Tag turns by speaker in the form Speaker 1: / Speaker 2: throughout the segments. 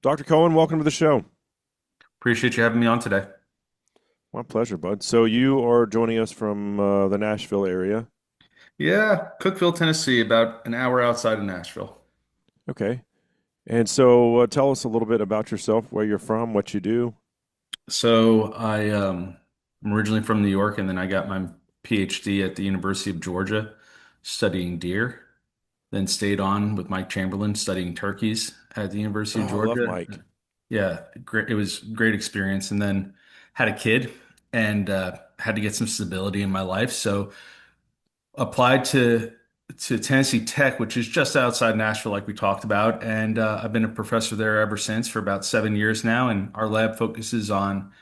Speaker 1: Dr. Cohen, welcome to the show.
Speaker 2: Appreciate you having me on today.
Speaker 1: My pleasure, bud. So you are joining us from the Nashville area.
Speaker 2: Yeah, Cookeville, Tennessee, about an hour outside of Nashville.
Speaker 1: Okay. And so tell us a little bit about yourself, where you're from, what you do.
Speaker 2: I'm originally from New York, and then I got my PhD at the University of Georgia studying deer. Then stayed on with Mike Chamberlain studying turkeys at the University of
Speaker 1: Oh, I love
Speaker 2: Georgia.
Speaker 1: Mike.
Speaker 2: Yeah, great. It was a great experience. And then had a kid and had to get some stability in my life. So applied to Tennessee Tech, which is just outside Nashville, like we talked about, and I've been a professor there ever since for about 7 years now. And our lab focuses on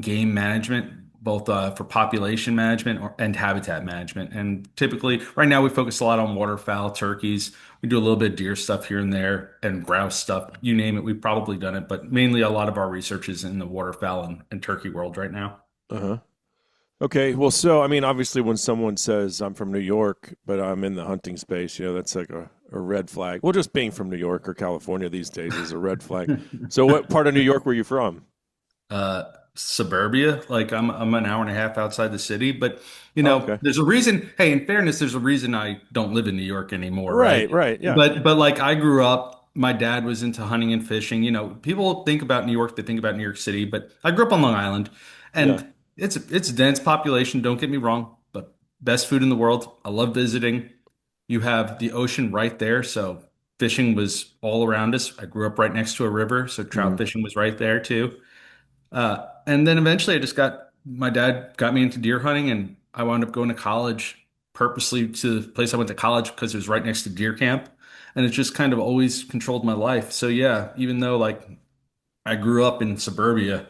Speaker 2: game management, both for population management and habitat management. And typically, right now, we focus a lot on waterfowl, turkeys. We do a little bit of deer stuff here and there, and grouse stuff. You name it, we've probably done it. But mainly, a lot of our research is in the waterfowl and turkey world right now.
Speaker 1: Uh-huh. Okay. Well, so, I mean, obviously, when someone says I'm from New York, but I'm in the hunting space, that's like a red flag. Well, just being from New York or California these days is a red flag. So, what part of New York were you from?
Speaker 2: Suburbia. Like I'm an hour and a half outside the city, but
Speaker 1: Oh, okay.
Speaker 2: there's a reason. Hey, in fairness, there's a reason I don't live in New York anymore, right?
Speaker 1: Right, right. Yeah.
Speaker 2: But like I grew up, my dad was into hunting and fishing. People think about New York, they think about New York City, but I grew up on Long Island,
Speaker 1: Yeah.
Speaker 2: and it's a dense population. Don't get me wrong, but best food in the world. I love visiting. You have the ocean right there, so fishing was all around us. I grew up right next to a river, so trout
Speaker 1: Mhm.
Speaker 2: fishing was right there too. And then eventually my dad got me into deer hunting and I wound up going to college purposely to the place I went to college because it was right next to deer camp. And it just kind of always controlled my life. So yeah, even though like I grew up in suburbia,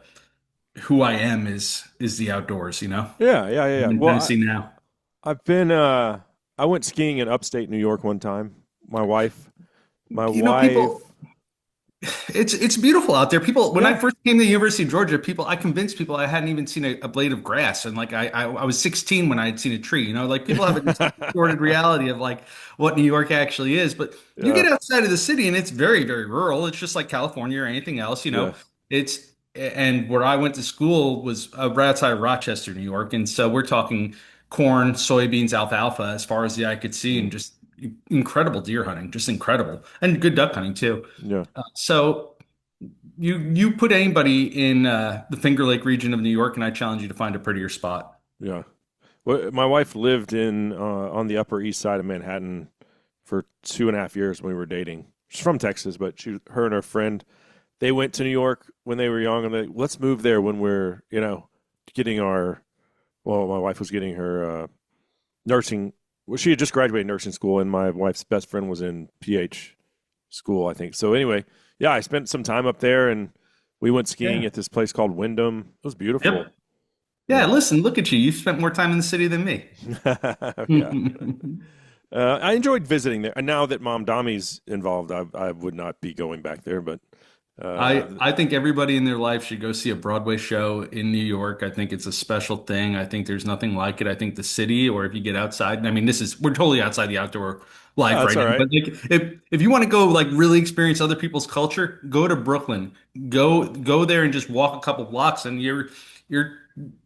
Speaker 2: who I am is the outdoors, you know?
Speaker 1: Yeah, yeah, yeah,
Speaker 2: I'm
Speaker 1: yeah.
Speaker 2: in
Speaker 1: Well,
Speaker 2: Tennessee now.
Speaker 1: I've been I went skiing in upstate New York one time. My wife my
Speaker 2: You know, people
Speaker 1: wife
Speaker 2: it's beautiful out there. People, when I
Speaker 1: Yeah.
Speaker 2: first came to the University of Georgia, I convinced people I hadn't even seen a blade of grass, and like I was 16 when I had seen a tree. Like people have a distorted reality of like what New York actually is. But you
Speaker 1: Yeah.
Speaker 2: get outside of the city, and it's very, very rural. It's just like California or anything else.
Speaker 1: Yeah.
Speaker 2: It's and where I went to school was right outside of Rochester, New York, and so we're talking corn, soybeans, alfalfa as far as the eye could see,
Speaker 1: Mm.
Speaker 2: and just incredible deer hunting, just incredible, and good duck hunting too.
Speaker 1: Yeah.
Speaker 2: So you put anybody in the Finger Lake region of New York, and I challenge you to find a prettier spot.
Speaker 1: Yeah. Well, my wife lived in on the Upper East Side of Manhattan for 2.5 years when we were dating. She's from Texas, but her and her friend, they went to New York when they were young, and let's move there when we're, getting our. Well, my wife was getting her nursing. Well, she had just graduated nursing school, and my wife's best friend was in PH school, I think. So anyway, yeah, I spent some time up there, and we went skiing
Speaker 2: Yeah.
Speaker 1: at this place called Wyndham. It was beautiful.
Speaker 2: Yep. Yeah,
Speaker 1: Yeah,
Speaker 2: listen, look at you. You spent more time in the city than me.
Speaker 1: yeah. I enjoyed visiting there. And now that Mom Dami's involved, I would not be going back there. But uh,
Speaker 2: I think everybody in their life should go see a Broadway show in New York. I think it's a special thing. I think there's nothing like it. I think the city, or if you get outside, I mean, we're totally outside the outdoor
Speaker 1: oh,
Speaker 2: life
Speaker 1: that's
Speaker 2: right
Speaker 1: all
Speaker 2: now.
Speaker 1: right.
Speaker 2: But like, if you want to go like really experience other people's culture, go to Brooklyn. Go there and just walk a couple blocks, and you're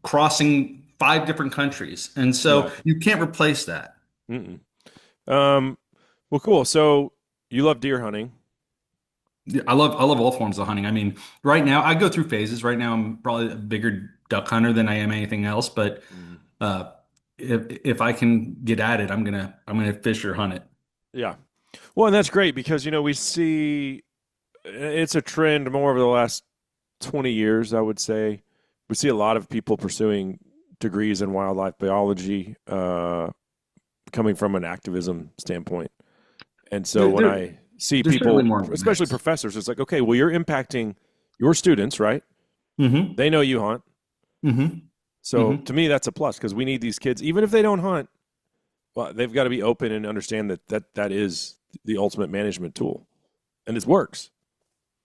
Speaker 2: crossing five different countries, and
Speaker 1: Yeah.
Speaker 2: so you can't replace that.
Speaker 1: Mm-mm. Um, well, cool. So you love deer hunting.
Speaker 2: Yeah, I love all forms of hunting. I mean, right now I go through phases. Right now I'm probably a bigger duck hunter than I am anything else, but
Speaker 1: Mm.
Speaker 2: uh if I can get at it, I'm gonna fish or hunt it.
Speaker 1: Yeah. Well, and that's great because we see it's a trend more over the last 20 years, I would say. We see a lot of people pursuing degrees in wildlife biology, coming from an activism standpoint. And so
Speaker 2: There,
Speaker 1: when
Speaker 2: there
Speaker 1: I see
Speaker 2: there's certainly
Speaker 1: people,
Speaker 2: more of a
Speaker 1: especially
Speaker 2: mix.
Speaker 1: professors, it's like, okay, well, you're impacting your students, right?
Speaker 2: Hmm.
Speaker 1: They know you hunt.
Speaker 2: Hmm.
Speaker 1: So
Speaker 2: Hmm.
Speaker 1: to me, that's a plus because we need these kids, even if they don't hunt, well, they've got to be open and understand that is the ultimate management tool, and it works.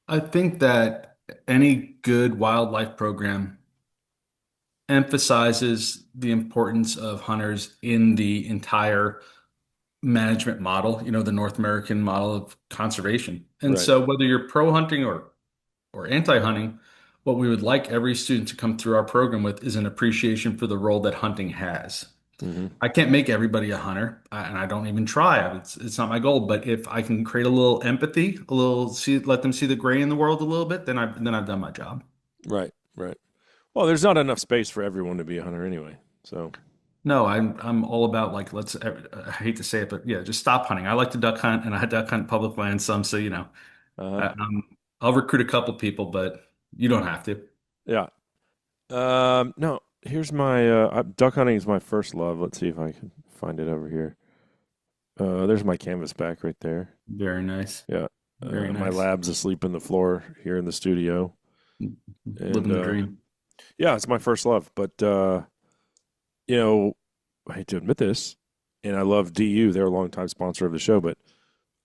Speaker 2: I think that any good wildlife program emphasizes the importance of hunters in the entire management model, the North American model of conservation. And
Speaker 1: Right.
Speaker 2: so whether you're pro hunting or or anti-hunting, what we would like every student to come through our program with is an appreciation for the role that hunting has.
Speaker 1: Hmm.
Speaker 2: I can't make everybody a hunter, and I don't even try. It's not my goal. But if I can create a little empathy, a little let them see the gray in the world a little bit, then I've done my job.
Speaker 1: Right, right. Well, there's not enough space for everyone to be a hunter anyway. So,
Speaker 2: No, I'm all about like I hate to say it, but yeah, just stop hunting. I like to duck hunt, and I duck hunt public land some, so
Speaker 1: uh,
Speaker 2: I'll recruit a couple people, but you don't have to.
Speaker 1: yeah. No, here's my duck hunting is my first love. Let's see if I can find it over here. There's my canvas back right there.
Speaker 2: Very nice,
Speaker 1: Yeah.
Speaker 2: very
Speaker 1: My
Speaker 2: nice.
Speaker 1: lab's asleep in the floor here in the studio. And
Speaker 2: Living the dream.
Speaker 1: yeah, it's my first love. But you know, I hate to admit this, and I love DU. They're a longtime sponsor of the show, but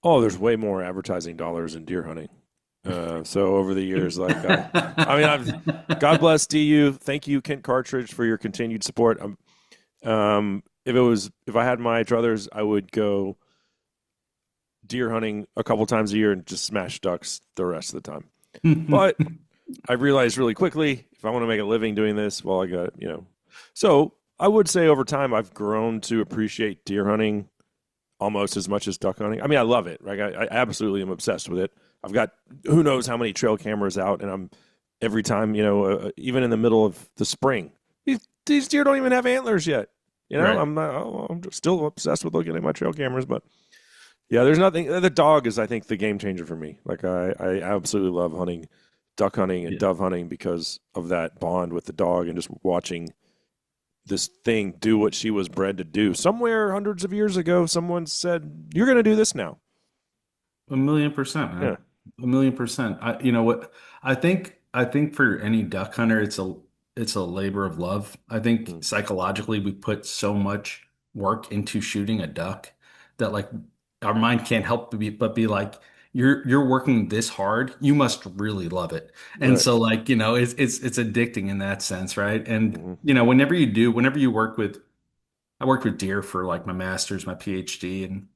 Speaker 1: oh, there's way more advertising dollars in deer hunting. So over the years, like God bless DU. Thank you, Kent Cartridge, for your continued support. If I had my druthers, I would go deer hunting a couple times a year and just smash ducks the rest of the time. But I realized really quickly if I want to make a living doing this, well, I got So I would say over time I've grown to appreciate deer hunting almost as much as duck hunting. I mean, I love it. Right? I absolutely am obsessed with it. I've got who knows how many trail cameras out, and I'm every time, even in the middle of the spring, these deer don't even have antlers yet.
Speaker 2: Right.
Speaker 1: I'm not, I'm still obsessed with looking at my trail cameras, but yeah, there's nothing. The dog is, I think, the game changer for me. Like I absolutely love hunting, duck hunting and
Speaker 2: Yeah.
Speaker 1: dove hunting because of that bond with the dog and just watching this thing do what she was bred to do. Somewhere hundreds of years ago, someone said, "You're going to do this now."
Speaker 2: 1,000,000%,
Speaker 1: Yeah.
Speaker 2: man. 1,000,000%. You know what? I think for any duck hunter, it's a labor of love. I think
Speaker 1: Mm.
Speaker 2: psychologically we put so much work into shooting a duck that like our mind can't help but be like, you're working this hard, you must really love it. And
Speaker 1: Right.
Speaker 2: so like, it's addicting in that sense, right? And
Speaker 1: Hmm.
Speaker 2: whenever you work with I worked with deer for like my master's, my PhD, and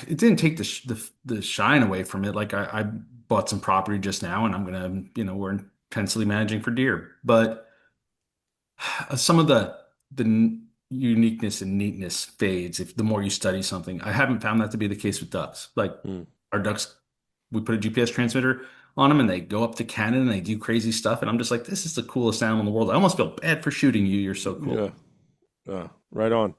Speaker 2: it didn't take the shine away from it. Like I bought some property just now, and I'm gonna, we're intensely managing for deer. But some of the uniqueness and neatness fades if the more you study something. I haven't found that to be the case with ducks. Like
Speaker 1: Mm.
Speaker 2: our ducks, we put a GPS transmitter on them, and they go up to Canada and they do crazy stuff. And I'm just like, this is the coolest animal in the world. I almost feel bad for shooting you. You're so
Speaker 1: Yeah.
Speaker 2: cool.
Speaker 1: Right on.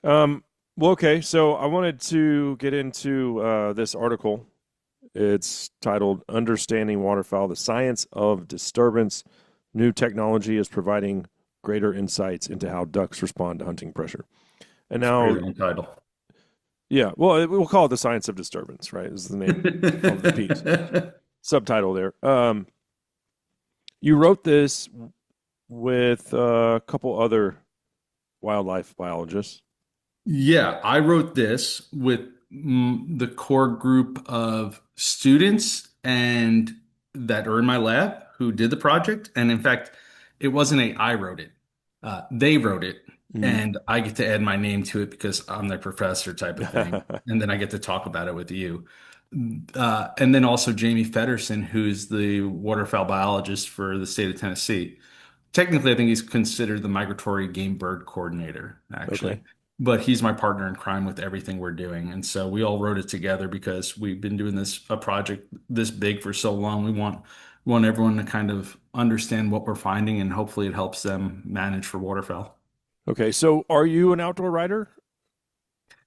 Speaker 1: Um, well, okay. So I wanted to get into this article. It's titled "Understanding Waterfowl: The Science of Disturbance. New technology is providing greater insights into how ducks respond to hunting pressure." And
Speaker 2: It's a very
Speaker 1: now,
Speaker 2: long title.
Speaker 1: yeah, well, we'll call it "The Science of Disturbance," right? Is the name of the piece. Subtitle there. You wrote this with a couple other wildlife biologists.
Speaker 2: Yeah, I wrote this with the core group of students and that are in my lab who did the project. And in fact, it wasn't I wrote it. They wrote it,
Speaker 1: Mm.
Speaker 2: and I get to add my name to it because I'm their professor type of thing. And then I get to talk about it with you. And then also Jamie Fedderson, who's the waterfowl biologist for the state of Tennessee. Technically, I think he's considered the migratory game bird coordinator,
Speaker 1: Okay.
Speaker 2: actually. But he's my partner in crime with everything we're doing. And so we all wrote it together because we've been doing a project this big for so long. We want everyone to kind of understand what we're finding, and hopefully it helps them manage for waterfowl.
Speaker 1: Okay. So, are you an outdoor writer?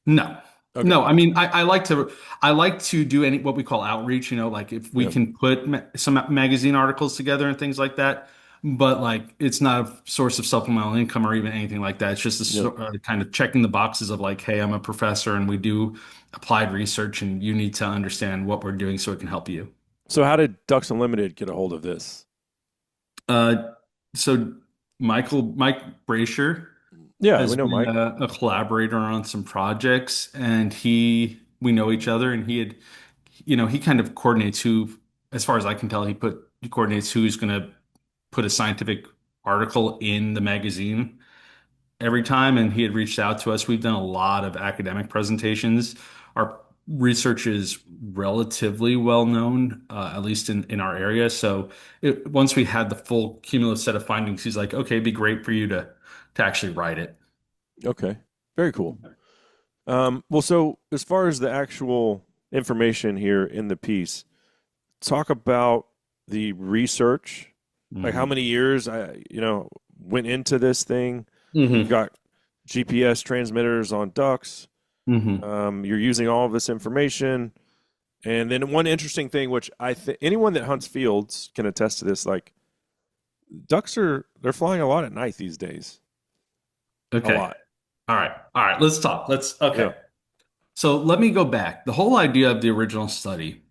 Speaker 2: No.
Speaker 1: Okay.
Speaker 2: No, I mean I like to do any what we call outreach, like if we
Speaker 1: Yeah.
Speaker 2: can put some magazine articles together and things like that, but like it's not a source of supplemental income or even anything like that. It's just
Speaker 1: Yeah.
Speaker 2: kind of checking the boxes of like, hey, I'm a professor and we do applied research and you need to understand what we're doing so it can help you.
Speaker 1: So, how did Ducks Unlimited get a hold of this?
Speaker 2: Uh, so Mike Brasher
Speaker 1: Yeah, we
Speaker 2: has
Speaker 1: know
Speaker 2: been
Speaker 1: Mike.
Speaker 2: a collaborator on some projects, and we know each other, and he kind of coordinates as far as I can tell, he coordinates who's going to put a scientific article in the magazine every time, and he had reached out to us. We've done a lot of academic presentations. Our research is relatively well known, at least in our area. So once we had the full cumulative set of findings, he's like, okay, it'd be great for you to actually write it.
Speaker 1: Okay. Very cool. Well, so as far as the actual information here in the piece, talk about the research, like how
Speaker 2: Hmm.
Speaker 1: many years went into this thing. You've
Speaker 2: Hmm.
Speaker 1: got GPS transmitters on ducks.
Speaker 2: Hmm.
Speaker 1: You're using all of this information, and then one interesting thing, which I think anyone that hunts fields can attest to this, like ducks they're flying a lot at night these days, a
Speaker 2: Okay.
Speaker 1: lot.
Speaker 2: All right. All right. Let's talk.
Speaker 1: Yeah.
Speaker 2: Okay. So let me go back. The whole idea of the original study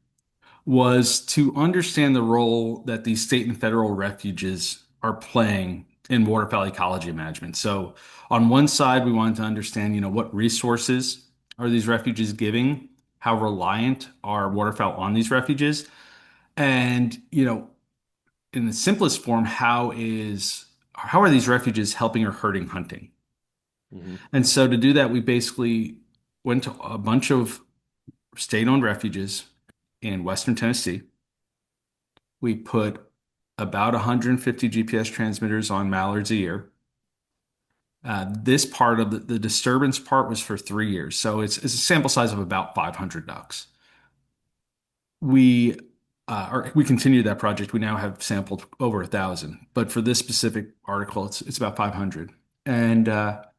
Speaker 2: was to understand the role that these state and federal refuges are playing in waterfowl ecology management. So on one side, we wanted to understand, what resources are these refuges giving? How reliant are waterfowl on these refuges? And, in the simplest form, how are these refuges helping or hurting hunting?
Speaker 1: Hmm.
Speaker 2: And so to do that, we basically went to a bunch of state-owned refuges in Western Tennessee. We put about 150 GPS transmitters on mallards a year. This part of the disturbance part was for 3 years. So it's a sample size of about 500 ducks. We we continued that project. We now have sampled over 1,000, but for this specific article, it's about 500. And at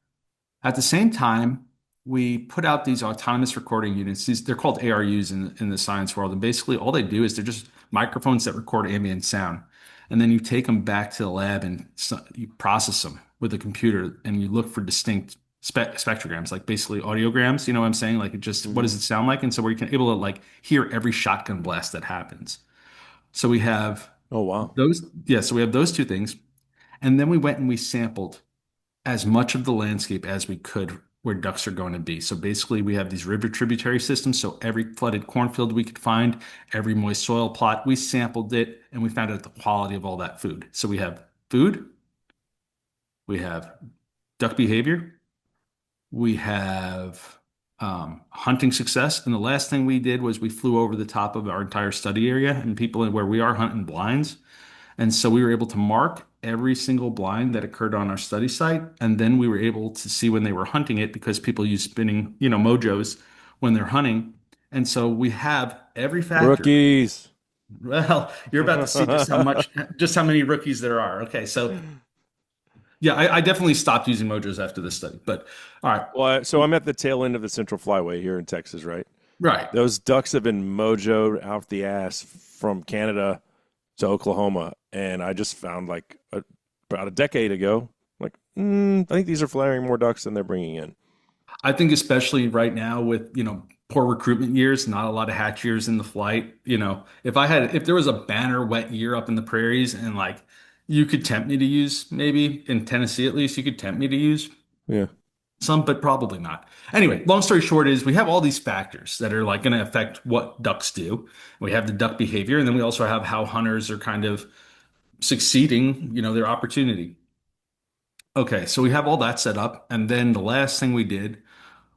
Speaker 2: the same time, we put out these autonomous recording units. They're called ARUs in the science world. And basically, all they do is they're just microphones that record ambient sound. And then you take them back to the lab and you process them with a computer and you look for distinct spectrograms, like basically audiograms. You know what I'm saying? Like what
Speaker 1: Hmm.
Speaker 2: does it sound like? And so we're able to like hear every shotgun blast that happens. So we have
Speaker 1: Oh wow.
Speaker 2: yeah, so we have those two things. And then we went and we sampled as much of the landscape as we could where ducks are going to be. So basically, we have these river tributary systems. So every flooded cornfield we could find, every moist soil plot, we sampled it and we found out the quality of all that food. So we have food, we have duck behavior, we have hunting success. And the last thing we did was we flew over the top of our entire study area and people where we are hunting blinds. And so we were able to mark every single blind that occurred on our study site. And then we were able to see when they were hunting it because people use spinning, mojos when they're hunting. And so we have every factor.
Speaker 1: Rookies.
Speaker 2: Well, you're about to see just how many rookies there are. Okay. So yeah, I definitely stopped using mojos after this study. But all right.
Speaker 1: So I'm at the tail end of the Central Flyway here in Texas, right?
Speaker 2: Right.
Speaker 1: Those ducks have been mojoed out the ass from Canada to Oklahoma, and I just found about a decade ago, I think these are flaring more ducks than they're bringing in.
Speaker 2: I think especially right now with, poor recruitment years, not a lot of hatch years in the flight, if there was a banner wet year up in the prairies and like you could tempt me to use maybe in Tennessee at least you could tempt me to use
Speaker 1: Yeah.
Speaker 2: some, but probably not. Anyway, long story short is we have all these factors that are like going to affect what ducks do. We have the duck behavior, and then we also have how hunters are kind of succeeding, their opportunity. Okay, so we have all that set up, and then the last thing we did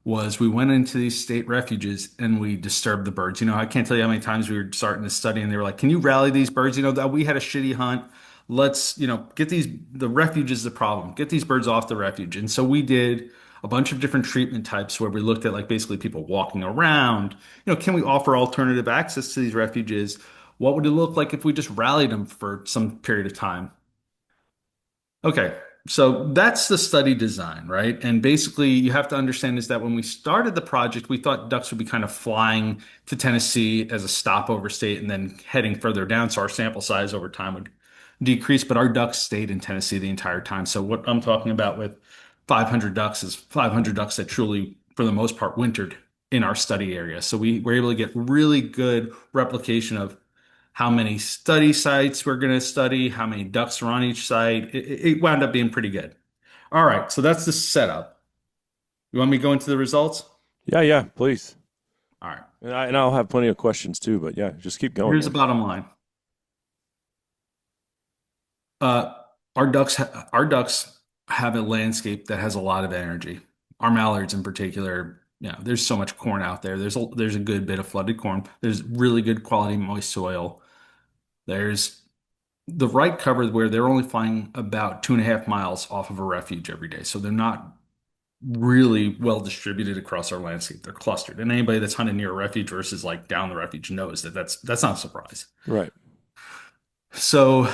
Speaker 2: was we went into these state refuges and we disturbed the birds. I can't tell you how many times we were starting to study and they were like, "Can you rally these birds? That we had a shitty hunt. Let's, get the refuge is the problem. Get these birds off the refuge." And so we did a bunch of different treatment types where we looked at like basically people walking around. Can we offer alternative access to these refuges? What would it look like if we just rallied them for some period of time? Okay, so that's the study design, right? And basically, you have to understand is that when we started the project, we thought ducks would be kind of flying to Tennessee as a stopover state and then heading further down, so our sample size over time would decrease. But our ducks stayed in Tennessee the entire time. So what I'm talking about with 500 ducks is 500 ducks that truly, for the most part, wintered in our study area. So we were able to get really good replication of how many study sites we're going to study, how many ducks are on each site. It wound up being pretty good. All right, so that's the setup. You want me to go into the results?
Speaker 1: Yeah, yeah, please.
Speaker 2: All right,
Speaker 1: And I'll have plenty of questions too, but yeah, just keep going,
Speaker 2: here's the
Speaker 1: man.
Speaker 2: bottom line. Uh, our ducks have a landscape that has a lot of energy. Our mallards, in particular, Yeah, there's so much corn out there. There's a good bit of flooded corn. There's really good quality moist soil. There's the right cover where they're only flying about 2.5 miles off of a refuge every day. So they're not really well distributed across our landscape. They're clustered. And anybody that's hunted near a refuge versus like down the refuge knows that that's not a surprise.
Speaker 1: Right.
Speaker 2: So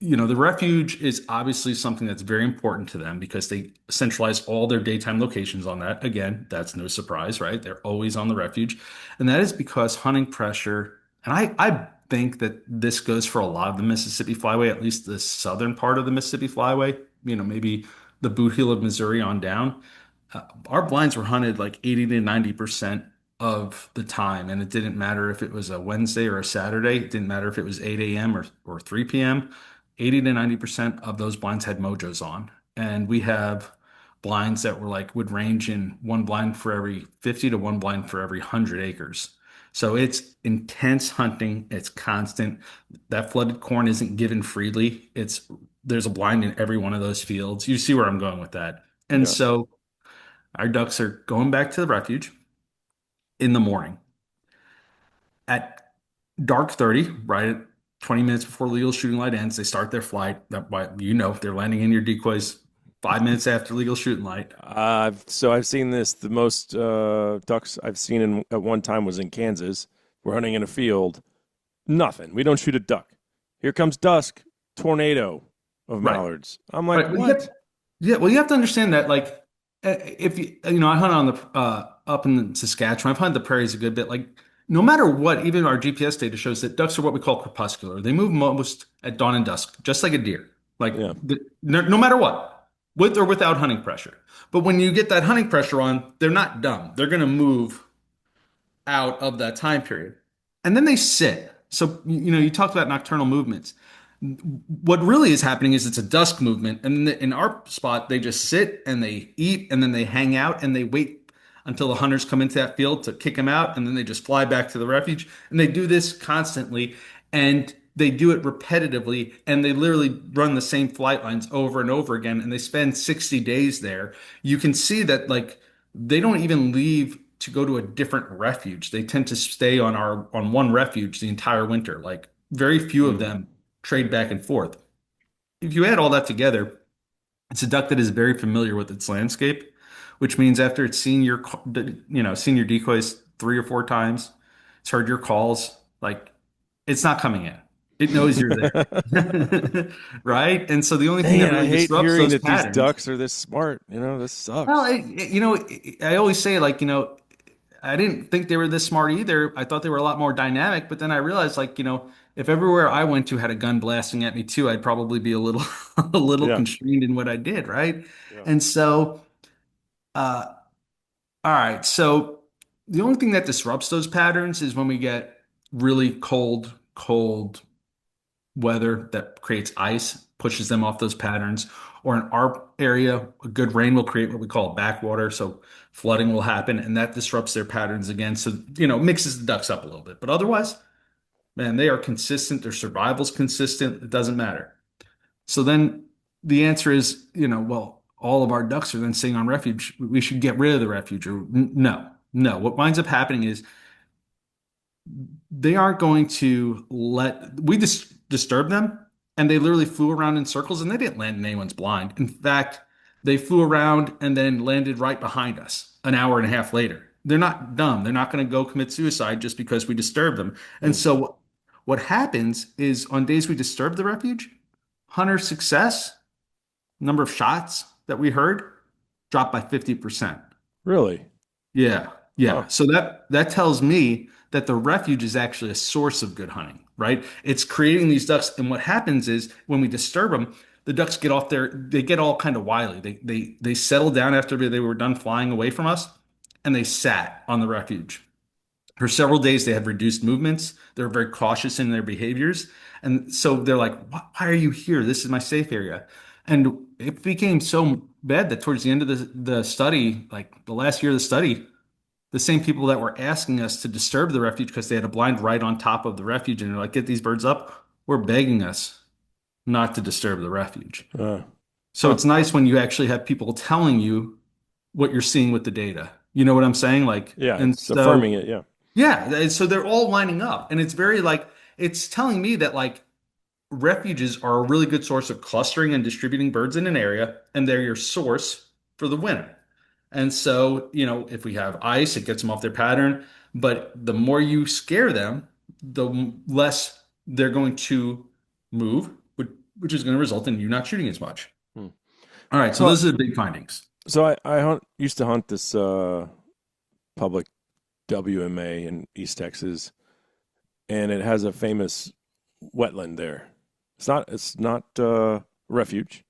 Speaker 2: the refuge is obviously something that's very important to them because they centralize all their daytime locations on that. Again, that's no surprise, right? They're always on the refuge. And that is because hunting pressure, and I think that this goes for a lot of the Mississippi Flyway, at least the southern part of the Mississippi Flyway, maybe the boot heel of Missouri on down. Our blinds were hunted like 80 to 90% of the time. And it didn't matter if it was a Wednesday or a Saturday. It didn't matter if it was 8 a.m. or 3 p.m. 80 to 90% of those blinds had mojos on. And we have blinds that would range in one blind for every 50 to one blind for every 100 acres. So it's intense hunting. It's constant. That flooded corn isn't given freely. There's a blind in every one of those fields. You see where I'm going with that. And
Speaker 1: Yeah.
Speaker 2: so our ducks are going back to the refuge in the morning at dark 30, right at 20 minutes before legal shooting light ends. They start their flight. They're landing in your decoys 5 minutes after legal shooting light.
Speaker 1: So I've seen this. The most ducks I've seen at one time was in Kansas. We're hunting in a field. Nothing. We don't shoot a duck. Here comes dusk. Tornado of
Speaker 2: Right.
Speaker 1: mallards. I'm like,
Speaker 2: Right.
Speaker 1: what?
Speaker 2: Yeah. Well, you have to understand that, if I hunt on the up in Saskatchewan. I've hunted the prairies a good bit. Like, no matter what, even our GPS data shows that ducks are what we call crepuscular. They move most at dawn and dusk, just like a deer. Like,
Speaker 1: Yeah.
Speaker 2: no matter what, with or without hunting pressure. But when you get that hunting pressure on, they're not dumb. They're going to move out of that time period. And then they sit. So, you talked about nocturnal movements. What really is happening is it's a dusk movement. And in our spot, they just sit and they eat and then they hang out and they wait until the hunters come into that field to kick them out. And then they just fly back to the refuge. And they do this constantly and they do it repetitively. And they literally run the same flight lines over and over again. And they spend 60 days there. You can see that, like, they don't even leave to go to a different refuge. They tend to stay on one refuge the entire winter. Like, very few of
Speaker 1: Mm.
Speaker 2: them trade back and forth. If you add all that together, it's a duck that is very familiar with its landscape, which means after it's seen your decoys 3 or 4 times, it's heard your calls, like, it's not coming in. It knows you're there. Right? And so the only thing that
Speaker 1: Man, I
Speaker 2: really
Speaker 1: hate
Speaker 2: disrupts
Speaker 1: hearing
Speaker 2: those
Speaker 1: that these
Speaker 2: patterns.
Speaker 1: ducks are this smart. This
Speaker 2: Well,
Speaker 1: sucks.
Speaker 2: I always say, like, I didn't think they were this smart either. I thought they were a lot more dynamic, but then I realized, like, if everywhere I went to had a gun blasting at me too, I'd probably be a little a little
Speaker 1: Yeah.
Speaker 2: constrained in what I did, right?
Speaker 1: Yeah.
Speaker 2: And so, uh, all right. So the only thing that disrupts those patterns is when we get really cold weather that creates ice, pushes them off those patterns. Or in our area, a good rain will create what we call backwater. So flooding will happen and that disrupts their patterns again. So, mixes the ducks up a little bit. But otherwise, man, they are consistent. Their survival's consistent. It doesn't matter. So then the answer is, well, all of our ducks are then sitting on refuge. We should get rid of the refuge. Or no, no. What winds up happening is they aren't going to we just disturb them, and they literally flew around in circles and they didn't land in anyone's blind. In fact, they flew around and then landed right behind us an hour and a half later. They're not dumb. They're not going to go commit suicide just because we disturb them. And
Speaker 1: Mm.
Speaker 2: so what happens is on days we disturb the refuge, hunter success, number of shots that we heard, dropped by 50%.
Speaker 1: Really?
Speaker 2: Yeah, yeah.
Speaker 1: Wow.
Speaker 2: So that tells me that the refuge is actually a source of good hunting, right? It's creating these ducks, and what happens is when we disturb them, the ducks get off there. They get all kind of wily. They settle down after they were done flying away from us, and they sat on the refuge. For several days, they had reduced movements. They were very cautious in their behaviors, and so they're like, "Why are you here? This is my safe area." And it became so bad that towards the end of the study, like the last year of the study, the same people that were asking us to disturb the refuge because they had a blind right on top of the refuge and they're like, get these birds up, were begging us not to disturb the refuge.
Speaker 1: Uh,
Speaker 2: So
Speaker 1: huh.
Speaker 2: it's nice when you actually have people telling you what you're seeing with the data. You know what I'm saying? Like,
Speaker 1: Yeah,
Speaker 2: and
Speaker 1: it's affirming
Speaker 2: so
Speaker 1: it. Yeah.
Speaker 2: yeah, so they're all lining up, and it's very like it's telling me that like refuges are a really good source of clustering and distributing birds in an area, and they're your source for the winter. And so, if we have ice, it gets them off their pattern. But the more you scare them, the less they're going to move, which is going to result in you not shooting as much.
Speaker 1: Hmm.
Speaker 2: All right, so
Speaker 1: So
Speaker 2: those are the big findings.
Speaker 1: so I used to hunt this public WMA in East Texas, and it has a famous wetland there. It's not refuge.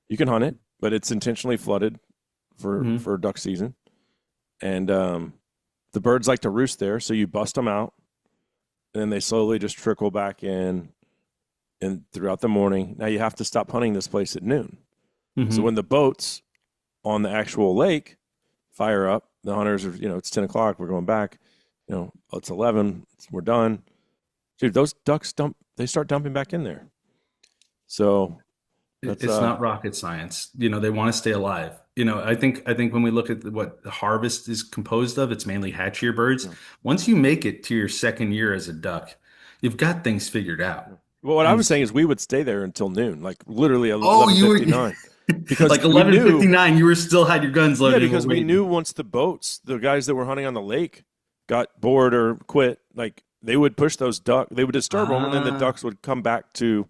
Speaker 1: You can hunt it, but it's intentionally flooded
Speaker 2: Hmm.
Speaker 1: for duck season, and the birds like to roost there. So you bust them out, and then they slowly just trickle back in and throughout the morning. Now you have to stop hunting this place at noon. So when
Speaker 2: Hmm.
Speaker 1: the boats on the actual lake fire up, the hunters are, it's 10 o'clock. We're going back. It's 11. We're done. Dude, those ducks they start dumping back in there. So that's
Speaker 2: It's not rocket science. They want to stay alive. I think when we look at what the harvest is composed of, it's mainly hatchier birds.
Speaker 1: yeah,
Speaker 2: Once you make it to your second year as a duck, you've got things figured out.
Speaker 1: yeah. Well, what I
Speaker 2: And
Speaker 1: was saying is we would stay there until noon, like literally
Speaker 2: oh, you were
Speaker 1: 11:59, because
Speaker 2: like
Speaker 1: we knew,
Speaker 2: 11:59, you were still had your guns
Speaker 1: yeah,
Speaker 2: loaded and were
Speaker 1: because we knew
Speaker 2: waiting.
Speaker 1: once the guys that were hunting on the lake got bored or quit, like they would push those duck, they would disturb them, and then the
Speaker 2: Ah,
Speaker 1: ducks would come back to,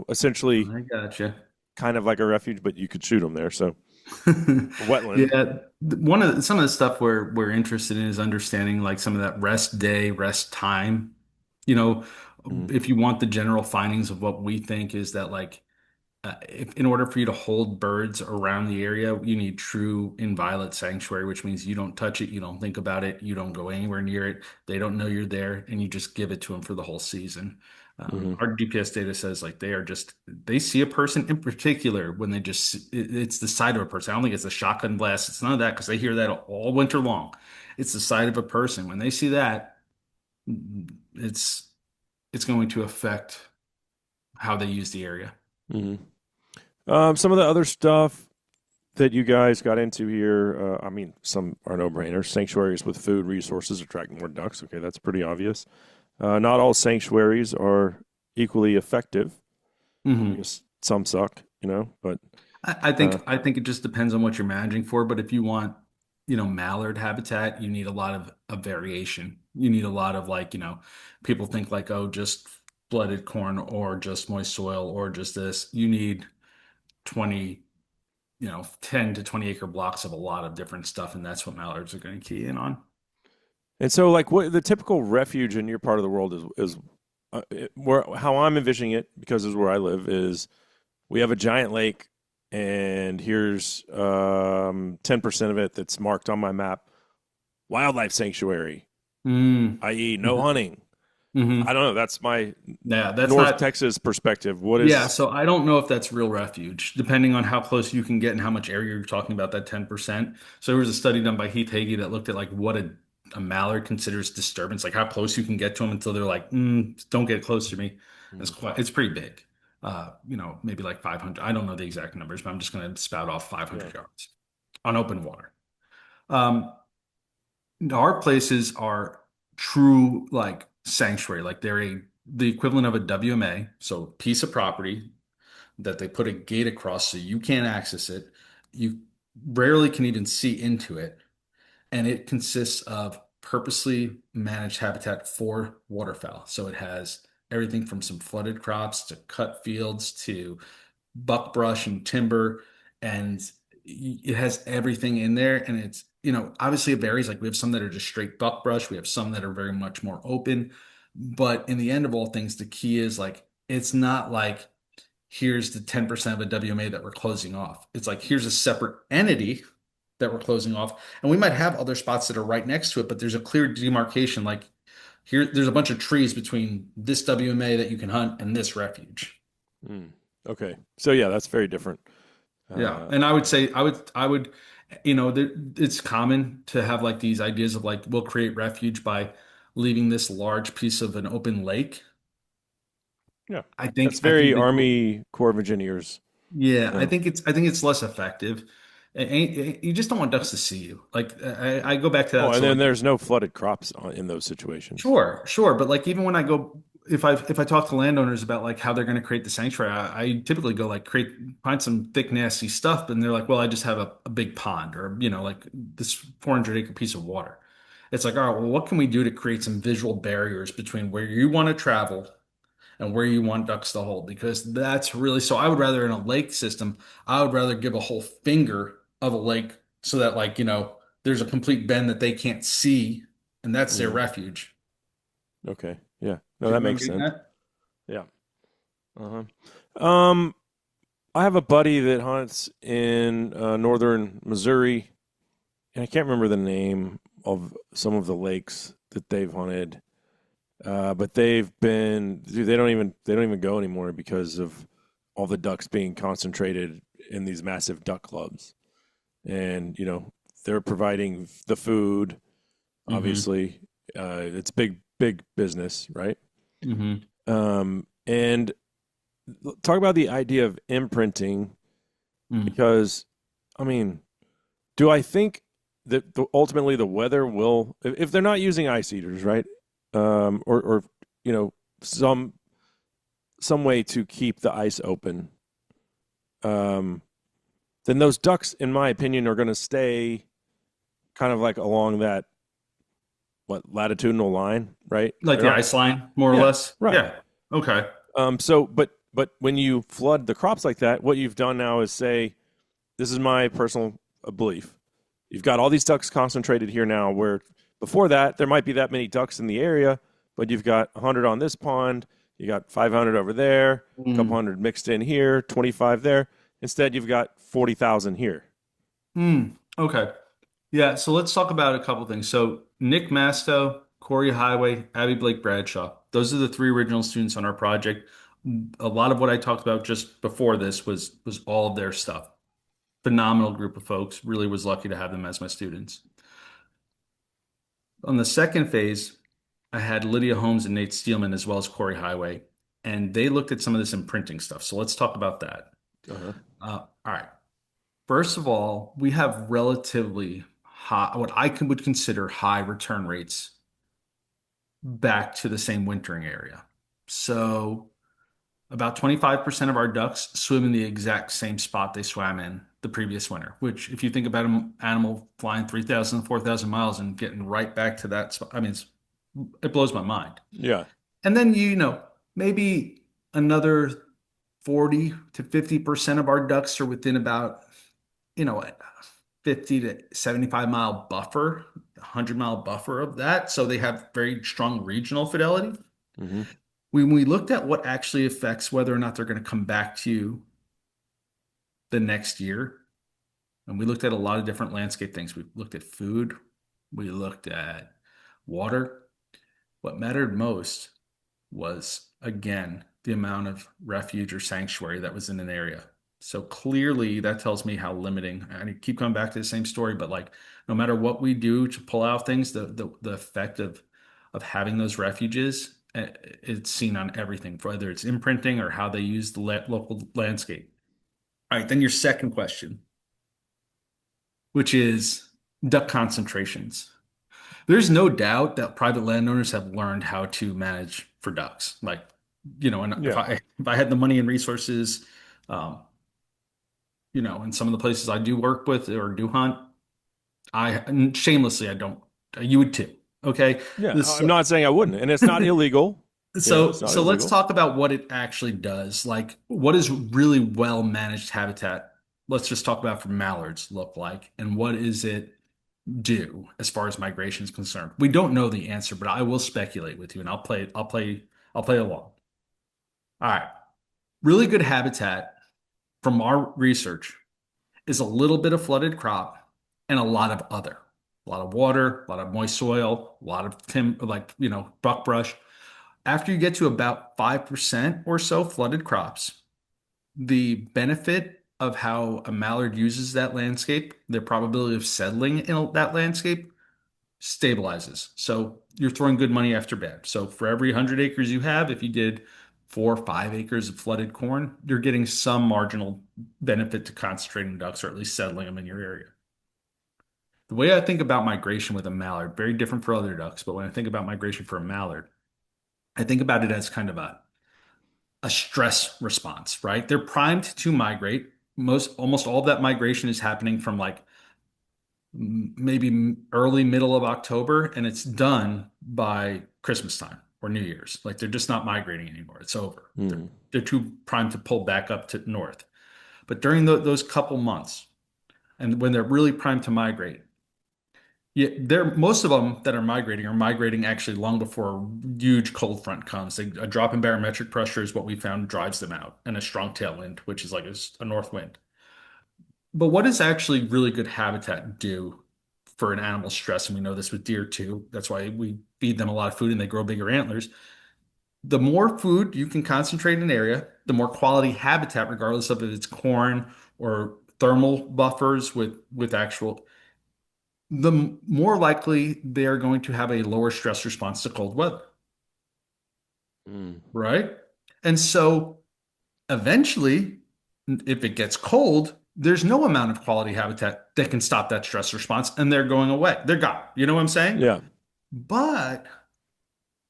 Speaker 1: essentially
Speaker 2: I gotcha.
Speaker 1: kind of like a refuge, but you could shoot them there. So a wetland.
Speaker 2: Yeah, some of the stuff we're interested in is understanding like some of that rest day, rest time. You know,
Speaker 1: Mhm.
Speaker 2: if you want the general findings of what we think is that like if in order for you to hold birds around the area, you need true inviolate sanctuary, which means you don't touch it, you don't think about it, you don't go anywhere near it. They don't know you're there, and you just give it to them for the whole season.
Speaker 1: Mhm.
Speaker 2: Our GPS data says like they see a person in particular when they it's the side of a person. I don't think it's a shotgun blast. It's none of that because they hear that all winter long. It's the side of a person. When they see that, it's it's going to affect how they use the area.
Speaker 1: Mhm. Some of the other stuff that you guys got into here, I mean, some are no-brainers. Sanctuaries with food resources attract more ducks. Okay, that's pretty obvious. Not all sanctuaries are equally effective. I
Speaker 2: Mhm.
Speaker 1: guess some suck, but
Speaker 2: I
Speaker 1: uh,
Speaker 2: think I think it just depends on what you're managing for. But if you want, mallard habitat, you need a lot of variation. You need a lot of like, people think like, oh, just flooded corn or just moist soil or just this. You need 20, 10 to 20 acre blocks of a lot of different stuff, and that's what mallards are going to key in on.
Speaker 1: and so like what the typical refuge in your part of the world is where how I'm envisioning it, because is where I live, is we have a giant lake, and here's 10% of it that's marked on my map, wildlife sanctuary,
Speaker 2: Mm.
Speaker 1: i.e., no
Speaker 2: Hmm.
Speaker 1: hunting. I
Speaker 2: Hmm.
Speaker 1: don't know. That's my
Speaker 2: Yeah, that's
Speaker 1: North
Speaker 2: not.
Speaker 1: Texas perspective. What
Speaker 2: Yeah,
Speaker 1: is?
Speaker 2: so I don't know if that's real refuge, depending on how close you can get and how much area you're talking about, that 10%. So there was a study done by Heath Hagee that looked at like what a mallard considers disturbance, like how close you can get to them until they're like, don't get close to me.
Speaker 1: Mm,
Speaker 2: It's pretty big. Maybe like 500. I don't know the exact numbers, but I'm just going to spout off
Speaker 1: yeah.
Speaker 2: 500 yards on open water. Um, our places are true like sanctuary, like the equivalent of a WMA, so piece of property that they put a gate across so you can't access it. You rarely can even see into it. And it consists of purposely managed habitat for waterfowl. So it has everything from some flooded crops to cut fields to buckbrush and timber. And it has everything in there. And it's, obviously it varies. Like we have some that are just straight buckbrush, we have some that are very much more open. But in the end of all things, the key is like, it's not like, here's the 10% of a WMA that we're closing off. It's like, here's a separate entity that we're closing off. And we might have other spots that are right next to it, but there's a clear demarcation. Like there's a bunch of trees between this WMA that you can hunt and this refuge.
Speaker 1: mm. Okay. So yeah, that's very different.
Speaker 2: Yeah.
Speaker 1: Uh,
Speaker 2: And I would say, I would, it's common to have like these ideas of like, we'll create refuge by leaving this large piece of an open lake.
Speaker 1: yeah,
Speaker 2: I
Speaker 1: that's
Speaker 2: think, I
Speaker 1: very
Speaker 2: think the,
Speaker 1: Army Corps of Engineers.
Speaker 2: yeah,
Speaker 1: Yeah.
Speaker 2: I think it's less effective. You just don't want ducks to see you. Like I go back to
Speaker 1: Oh,
Speaker 2: that.
Speaker 1: and
Speaker 2: So
Speaker 1: then
Speaker 2: like,
Speaker 1: there's no flooded crops in those situations.
Speaker 2: sure, sure, but like even when I go, if I talk to landowners about like how they're going to create the sanctuary, I typically go like find some thick nasty stuff, and they're like, well, I just have a big pond or like this 400-acre piece of water. It's like, all right, well, what can we do to create some visual barriers between where you want to travel and where you want ducks to hold? Because that's really so. I would rather in a lake system, I would rather give a whole finger of a lake so that like there's a complete bend that they can't see, and that's their
Speaker 1: Mm,
Speaker 2: refuge.
Speaker 1: okay. Yeah. No,
Speaker 2: Do you
Speaker 1: that
Speaker 2: know what I'm
Speaker 1: makes
Speaker 2: getting
Speaker 1: sense.
Speaker 2: at?
Speaker 1: Yeah. Uh-huh. I have a buddy that hunts in northern Missouri, and I can't remember the name of some of the lakes that they've hunted. But they've been, dude, they don't even go anymore because of all the ducks being concentrated in these massive duck clubs. And, they're providing the food,
Speaker 2: Mm-hmm.
Speaker 1: obviously. It's big business, right?
Speaker 2: Mm-hmm.
Speaker 1: And talk about the idea of imprinting
Speaker 2: Mm.
Speaker 1: because, I mean, do I think that ultimately the weather will, if they're not using ice eaters, right? Or you know, some way to keep the ice open, um, then those ducks, in my opinion, are going to stay kind of like along that latitudinal line, right?
Speaker 2: Like
Speaker 1: They're
Speaker 2: the
Speaker 1: not.
Speaker 2: ice line, more or
Speaker 1: Yeah,
Speaker 2: less.
Speaker 1: right.
Speaker 2: Yeah. Okay.
Speaker 1: So, but when you flood the crops like that, what you've done now is say, this is my personal belief. You've got all these ducks concentrated here now, where before that there might be that many ducks in the area, but you've got 100 on this pond, you got 500 over there, a couple
Speaker 2: Mm.
Speaker 1: hundred mixed in here, 25 there. Instead, you've got 40,000 here.
Speaker 2: Mm. Okay. Yeah. So let's talk about a couple things. So Nick Masto, Corey Highway, Abby Blake Bradshaw. Those are the three original students on our project. A lot of what I talked about just before this was all of their stuff. Phenomenal group of folks. Really was lucky to have them as my students. On the second phase, I had Lydia Holmes and Nate Steelman as well as Corey Highway, and they looked at some of this imprinting stuff. So let's talk about that.
Speaker 1: Uh-huh.
Speaker 2: All right. First of all, we have relatively high, what would consider high return rates back to the same wintering area. So about 25% of our ducks swim in the exact same spot they swam in the previous winter, which if you think about an animal flying 3,000, 4,000 miles and getting right back to that spot, I mean, it blows my mind.
Speaker 1: Yeah.
Speaker 2: And then, maybe another 40 to 50% of our ducks are within about, a 50 to 75-mile buffer, 100-mile buffer of that. So they have very strong regional fidelity.
Speaker 1: Mm-hmm.
Speaker 2: When we looked at what actually affects whether or not they're going to come back to you the next year, and we looked at a lot of different landscape things. We looked at food, we looked at water. What mattered most was, again, the amount of refuge or sanctuary that was in an area. So clearly, that tells me how limiting. I keep coming back to the same story, but like, no matter what we do to pull out things, the effect of having those refuges, it's seen on everything, whether it's imprinting or how they use the local landscape. All right, then your second question, which is duck concentrations. There's no doubt that private landowners have learned how to manage for ducks. Like, and if
Speaker 1: Yeah.
Speaker 2: I had the money and resources, um, in some of the places I do work with or do hunt, and shamelessly I don't. You would too. Okay.
Speaker 1: Yeah.
Speaker 2: This
Speaker 1: I'm not saying I wouldn't, and it's not illegal. It's
Speaker 2: so
Speaker 1: not
Speaker 2: so let's
Speaker 1: illegal.
Speaker 2: talk about what it actually does. Like, what is really well managed habitat? Let's just talk about for mallards look like, and what is it do as far as migration is concerned? We don't know the answer, but I will speculate with you, and I'll play along. All right. Really good habitat from our research is a little bit of flooded crop and a lot of other. A lot of water, a lot of moist soil, a lot of like, buckbrush. After you get to about 5% or so flooded crops, the benefit of how a mallard uses that landscape, the probability of settling in that landscape stabilizes. So you're throwing good money after bad. So for every 100 acres you have, if you did 4 or 5 acres of flooded corn, you're getting some marginal benefit to concentrating ducks or at least settling them in your area. The way I think about migration with a mallard, very different for other ducks, but when I think about migration for a mallard, I think about it as kind of a stress response, right? They're primed to migrate. Almost all of that migration is happening from like maybe early middle of October, and it's done by Christmas time or New Year's. Like they're just not migrating anymore. It's over.
Speaker 1: Mm.
Speaker 2: They're too primed to pull back up to north. But during those couple months, and when they're really primed to migrate, yeah, they're most of them that are migrating actually long before a huge cold front comes. A drop in barometric pressure is what we found drives them out, and a strong tailwind, which is like a north wind. But what does actually really good habitat do for an animal stress? And we know this with deer too. That's why we feed them a lot of food and they grow bigger antlers. The more food you can concentrate in an area, the more quality habitat, regardless of if it's corn or thermal buffers with actual, the more likely they are going to have a lower stress response to cold weather,
Speaker 1: Mm.
Speaker 2: right? And so eventually, if it gets cold, there's no amount of quality habitat that can stop that stress response, and they're going away. They're gone. You know what I'm saying?
Speaker 1: Yeah.
Speaker 2: But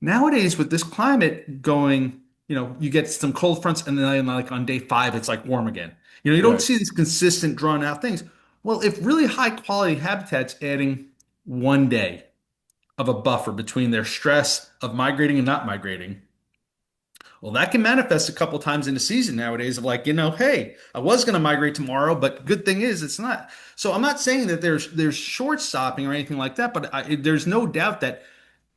Speaker 2: nowadays, with this climate going, you get some cold fronts, and then like on day 5, it's like warm again. You don't
Speaker 1: Right.
Speaker 2: see these consistent, drawn out things. Well, if really high quality habitat's adding one day of a buffer between their stress of migrating and not migrating, well, that can manifest a couple times in the season nowadays of like, hey, I was going to migrate tomorrow, but good thing is it's not. So I'm not saying that there's short stopping or anything like that, but there's no doubt that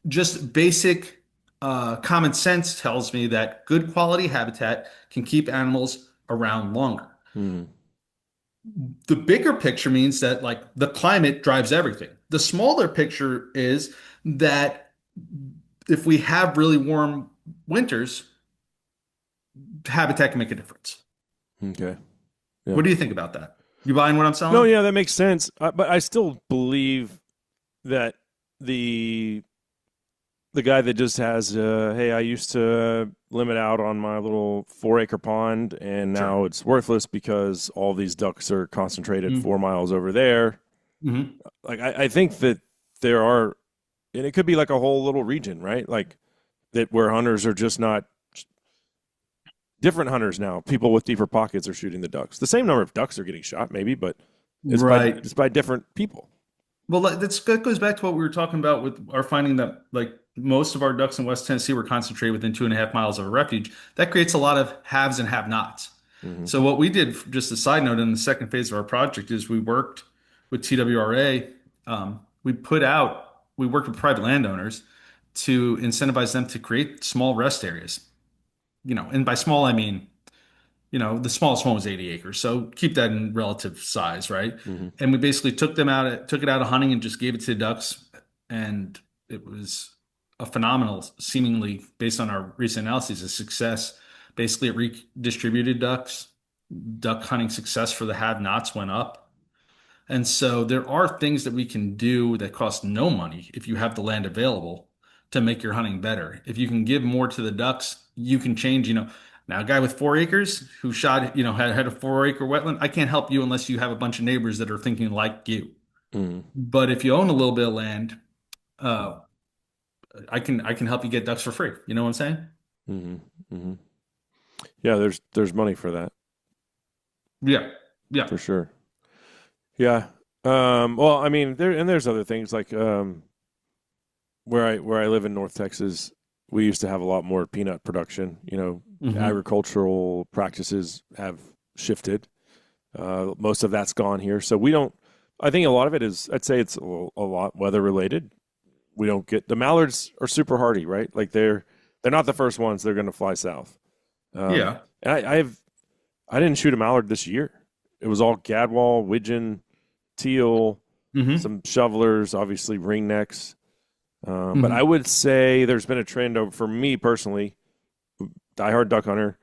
Speaker 2: just basic common sense tells me that good quality habitat can keep animals around longer.
Speaker 1: Mm.
Speaker 2: The bigger picture means that like the climate drives everything. The smaller picture is that if we have really warm winters, habitat can make a difference.
Speaker 1: Okay. Yeah.
Speaker 2: What do you think about that? You buying what I'm
Speaker 1: No,
Speaker 2: selling?
Speaker 1: yeah, that makes sense. But I still believe that the the guy that just has, hey, I used to limit out on my little 4 acre pond, and
Speaker 2: Sure.
Speaker 1: now it's worthless because all these ducks are concentrated
Speaker 2: Mm-hmm.
Speaker 1: 4 miles over there.
Speaker 2: Mm-hmm.
Speaker 1: Like, I think that there are, and it could be like a whole little region, right? Like that where hunters are just not different hunters now. People with deeper pockets are shooting the ducks. The same number of ducks are getting shot, maybe, but
Speaker 2: Right.
Speaker 1: it's by different people.
Speaker 2: Well, that goes back to what we were talking about with our finding that like most of our ducks in West Tennessee were concentrated within 2.5 miles of a refuge. That creates a lot of haves and have-nots.
Speaker 1: Hmm.
Speaker 2: So what we did, just a side note, in the second phase of our project is we worked with TWRA. We worked with private landowners to incentivize them to create small rest areas. And by small I mean the smallest one was 80 acres. So keep that in relative size, right?
Speaker 1: Hmm.
Speaker 2: And we basically took it out of hunting and just gave it to the ducks. And it was a phenomenal, seemingly based on our recent analyses, a success. Basically, it redistributed ducks. Duck hunting success for the have-nots went up. And so there are things that we can do that cost no money if you have the land available to make your hunting better. If you can give more to the ducks, you can change, Now a guy with 4 acres who shot, had a 4 acre wetland, I can't help you unless you have a bunch of neighbors that are thinking like you.
Speaker 1: Hmm.
Speaker 2: But if you own a little bit of land, uh, I can help you get ducks for free. You know what I'm saying?
Speaker 1: Hmm. Hmm. Yeah, there's money for that
Speaker 2: Yeah. Yeah.
Speaker 1: for sure. Yeah. Well, I mean, there's other things like where I live in North Texas, we used to have a lot more peanut production.
Speaker 2: Hmm.
Speaker 1: Agricultural practices have shifted. Most of that's gone here, so we don't. I think a lot of it is. I'd say it's a lot weather related. We don't get the mallards are super hardy, right? Like they're not the first ones. They're going to fly south.
Speaker 2: Yeah.
Speaker 1: And I didn't shoot a mallard this year. It was all gadwall, widgeon, teal,
Speaker 2: Hmm.
Speaker 1: some shovelers, obviously ringnecks. But I
Speaker 2: Hmm.
Speaker 1: would say there's been a trend over, for me personally, diehard duck hunter.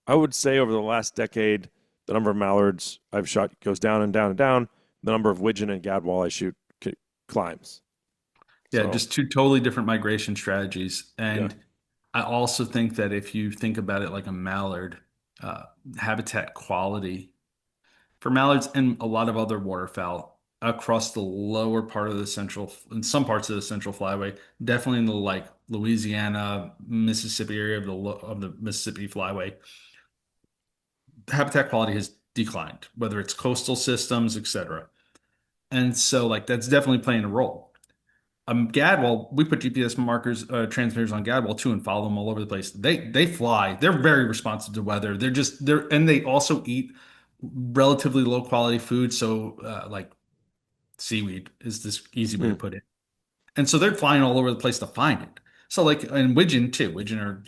Speaker 1: I would say over the last decade, the number of mallards I've shot goes down and down and down. The number of widgeon and gadwall I shoot climbs.
Speaker 2: Yeah.
Speaker 1: So
Speaker 2: Just two totally different migration strategies.
Speaker 1: yeah,
Speaker 2: And I also think that if you think about it like a mallard, uh, habitat quality for mallards and a lot of other waterfowl across the lower part of the central, in some parts of the central flyway, definitely in the like Louisiana, Mississippi area of the Mississippi flyway, habitat quality has declined, whether it's coastal systems, etc. And so like that's definitely playing a role. Gadwall, we put GPS markers, transmitters on Gadwall too, and follow them all over the place. They fly. They're very responsive to weather. And they also eat relatively low quality food. So like seaweed is this easy way to
Speaker 1: Mm,
Speaker 2: put it. And so they're flying all over the place to find it. So like and widgeon too. Widgeon are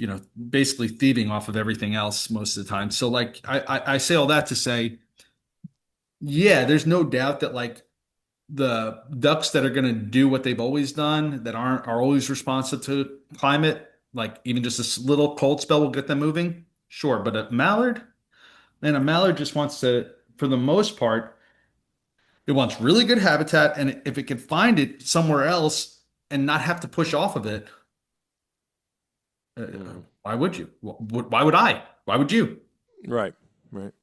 Speaker 2: basically thieving off of everything else most of the time. So like I say all that to say, yeah, there's no doubt that like the ducks that are going to do what they've always done that are always responsive to climate, like even just this little cold spell will get them moving. Sure, but a mallard just wants to, for the most part, it wants really good habitat, and if it can find it somewhere else and not have to push off of it,
Speaker 1: mm.
Speaker 2: why would you? Why would I? Why would you?
Speaker 1: Right, right.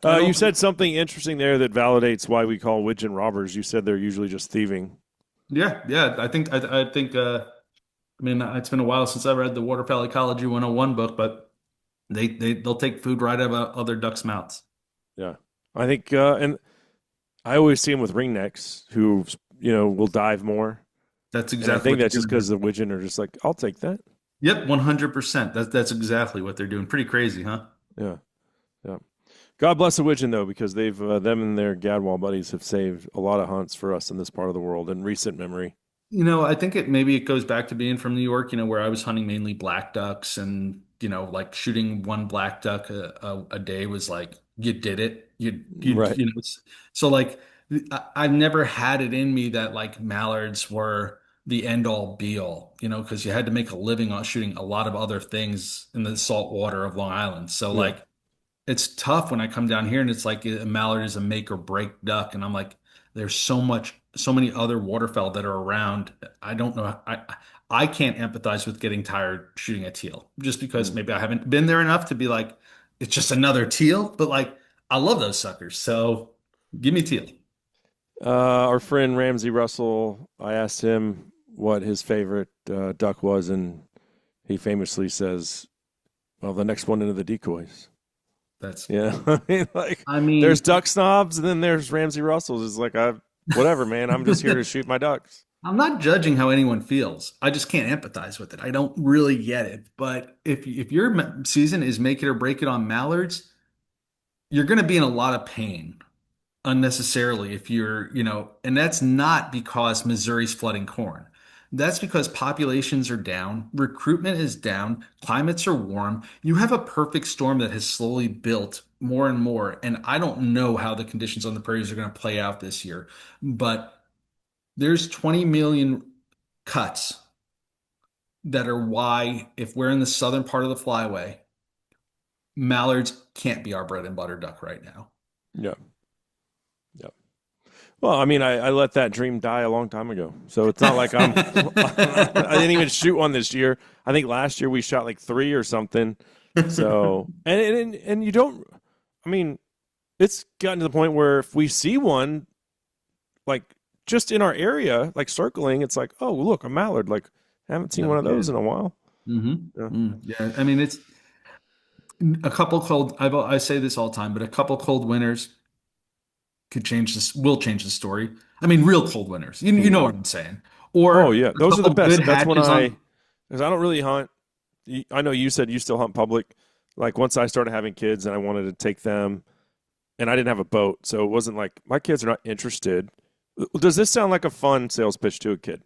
Speaker 2: I
Speaker 1: You
Speaker 2: don't.
Speaker 1: said something interesting there that validates why we call widgeon robbers. You said they're usually just thieving.
Speaker 2: Yeah, yeah. I think. I mean, it's been a while since I read the Waterfowl Ecology 101 book, but they'll take food right out of other ducks' mouths.
Speaker 1: Yeah, I think, and I always see them with ringnecks who will dive more,
Speaker 2: That's
Speaker 1: and I
Speaker 2: exactly
Speaker 1: think
Speaker 2: what they're
Speaker 1: that's just
Speaker 2: doing.
Speaker 1: because the widgeon are just like, I'll take that.
Speaker 2: Yep, 100%. That's exactly what they're doing. Pretty crazy, huh?
Speaker 1: Yeah, yeah. God bless the widgeon though, because they've them and their gadwall buddies have saved a lot of hunts for us in this part of the world in recent memory.
Speaker 2: I think maybe it goes back to being from New York, where I was hunting mainly black ducks and, like shooting one black duck a day was like you did it.
Speaker 1: Right.
Speaker 2: So like I've never had it in me that like mallards were the end all be all, because you had to make a living on shooting a lot of other things in the salt water of Long Island. So
Speaker 1: Yeah.
Speaker 2: like it's tough when I come down here and it's like a mallard is a make or break duck, and I'm like, there's so many other waterfowl that are around. I don't know. I can't empathize with getting tired shooting a teal just because
Speaker 1: Mm.
Speaker 2: maybe I haven't been there enough to be like, it's just another teal. But like, I love those suckers. So give me teal.
Speaker 1: Our friend Ramsey Russell, I asked him what his favorite duck was, and he famously says, "Well, the next one into the decoys."
Speaker 2: That's,
Speaker 1: Yeah, I mean, like
Speaker 2: I
Speaker 1: there's
Speaker 2: mean,
Speaker 1: duck snobs, and then there's Ramsey Russells. It's like whatever, man. I'm just here to shoot my ducks.
Speaker 2: I'm not judging how anyone feels. I just can't empathize with it. I don't really get it. But if your season is make it or break it on mallards, you're going to be in a lot of pain unnecessarily if and that's not because Missouri's flooding corn. That's because populations are down, recruitment is down, climates are warm. You have a perfect storm that has slowly built more and more. And I don't know how the conditions on the prairies are going to play out this year, but there's 20 million cuts that are why, if we're in the southern part of the flyway, mallards can't be our bread and butter duck right now.
Speaker 1: Yeah, yeah. Well, I mean, I let that dream die a long time ago. So it's not like I didn't even shoot one this year. I think last year we shot like three or something. So and you don't. I mean, it's gotten to the point where if we see one, like just in our area, like circling, it's like, oh, look, a mallard. Like, I haven't seen
Speaker 2: No
Speaker 1: one of those
Speaker 2: kidding.
Speaker 1: in a while. Yeah.
Speaker 2: Yeah, I mean it's a couple cold. I say this all the time, but a couple cold winters could change this. Will change the story. I mean, real cold winters. You know
Speaker 1: Mm.
Speaker 2: what I'm saying.
Speaker 1: Oh
Speaker 2: Or
Speaker 1: yeah,
Speaker 2: a
Speaker 1: those are the
Speaker 2: couple good
Speaker 1: best. That's when
Speaker 2: hatches on.
Speaker 1: because I don't really hunt. I know you said you still hunt public. Like once I started having kids and I wanted to take them, and I didn't have a boat, so it wasn't like my kids are not interested. Does this sound like a fun sales pitch to a kid?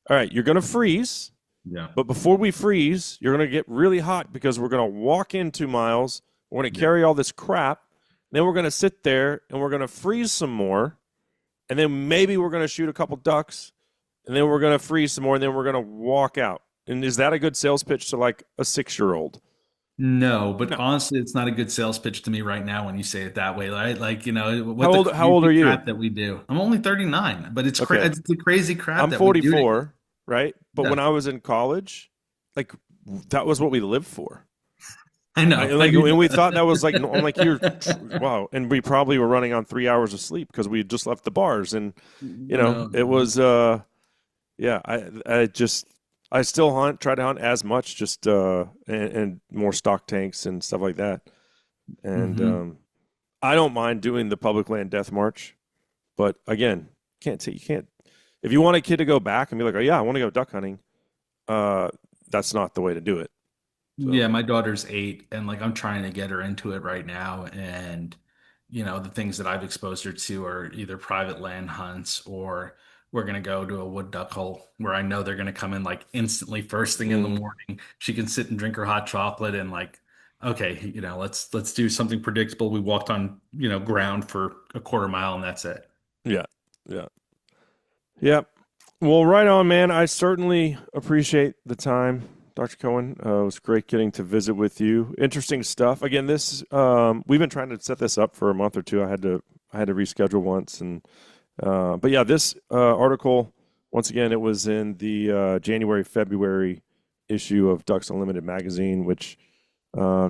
Speaker 1: All right, you're gonna freeze.
Speaker 2: Yeah,
Speaker 1: But before we freeze, you're going to get really hot because we're going to walk in 2 miles. We're going to
Speaker 2: yeah.
Speaker 1: carry all this crap. Then we're going to sit there and we're going to freeze some more. And then maybe we're going to shoot a couple ducks. And then we're going to freeze some more. And then we're going to walk out. And is that a good sales pitch to like a 6-year-old?
Speaker 2: No, but
Speaker 1: No.
Speaker 2: honestly, it's not a good sales pitch to me right now when you say it that way. Like what
Speaker 1: How
Speaker 2: the
Speaker 1: old? How old
Speaker 2: crazy
Speaker 1: are you?
Speaker 2: crap that we do. I'm only 39, but
Speaker 1: Okay,
Speaker 2: it's the crazy crap
Speaker 1: I'm
Speaker 2: that we do.
Speaker 1: 44, right? But
Speaker 2: Yeah,
Speaker 1: when I was in college, like that was what we lived for.
Speaker 2: I know. I knew
Speaker 1: And we
Speaker 2: that.
Speaker 1: thought that was like, I'm like, wow. And we probably were running on 3 hours of sleep because we had just left the bars. And,
Speaker 2: No,
Speaker 1: it
Speaker 2: no.
Speaker 1: was, yeah, I still hunt, try to hunt as much, just, and more stock tanks and stuff like that. And,
Speaker 2: Hmm.
Speaker 1: I don't mind doing the public land death march, but again, you can't, if you want a kid to go back and be like, oh yeah, I want to go duck hunting, uh, that's not the way to do it. So,
Speaker 2: Yeah, my daughter's 8, and like I'm trying to get her into it right now. And the things that I've exposed her to are either private land hunts, or we're gonna go to a wood duck hole where I know they're gonna come in like instantly first thing in the
Speaker 1: mm,
Speaker 2: morning. She can sit and drink her hot chocolate and like, okay, let's do something predictable. We walked on, ground for a quarter mile and that's it.
Speaker 1: yeah, yeah. Yep. Well, right on, man. I certainly appreciate the time, Dr. Cohen. It was great getting to visit with you. Interesting stuff. Again, this we've been trying to set this up for a month or two. I had to reschedule once, and but yeah, this article once again it was in the January February issue of Ducks Unlimited magazine, which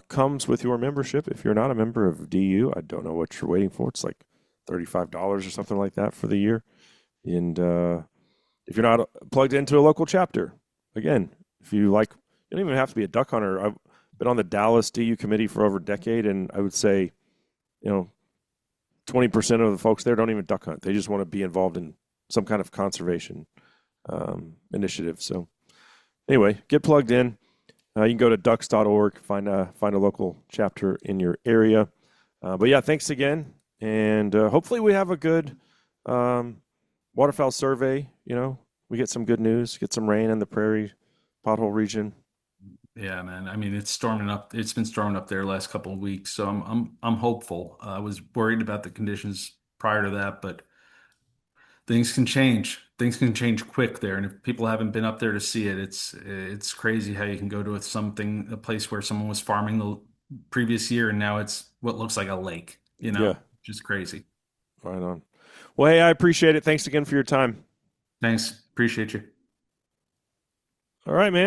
Speaker 1: comes with your membership. If you're not a member of DU, I don't know what you're waiting for. It's like $35 or something like that for the year, and if you're not plugged into a local chapter, again, if you like, you don't even have to be a duck hunter. I've been on the Dallas DU committee for over a decade, and I would say, you know, 20% of the folks there don't even duck hunt. They just want to be involved in some kind of conservation initiative. So, anyway, get plugged in. You can go to ducks.org, find a local chapter in your area. But yeah, thanks again, and hopefully we have a good um, waterfowl survey. We get some good news, get some rain in the prairie pothole region.
Speaker 2: Yeah, man. I mean, it's storming up. It's been storming up there last couple of weeks, so I'm hopeful. I was worried about the conditions prior to that, but things can change. Things can change quick there, and if people haven't been up there to see it, it's crazy how you can go to a place where someone was farming the previous year, and now it's what looks like a lake.
Speaker 1: Yeah,
Speaker 2: Just crazy.
Speaker 1: right on. Well, hey, I appreciate it. Thanks again for your time.
Speaker 2: Thanks. Appreciate you.
Speaker 1: All right, man.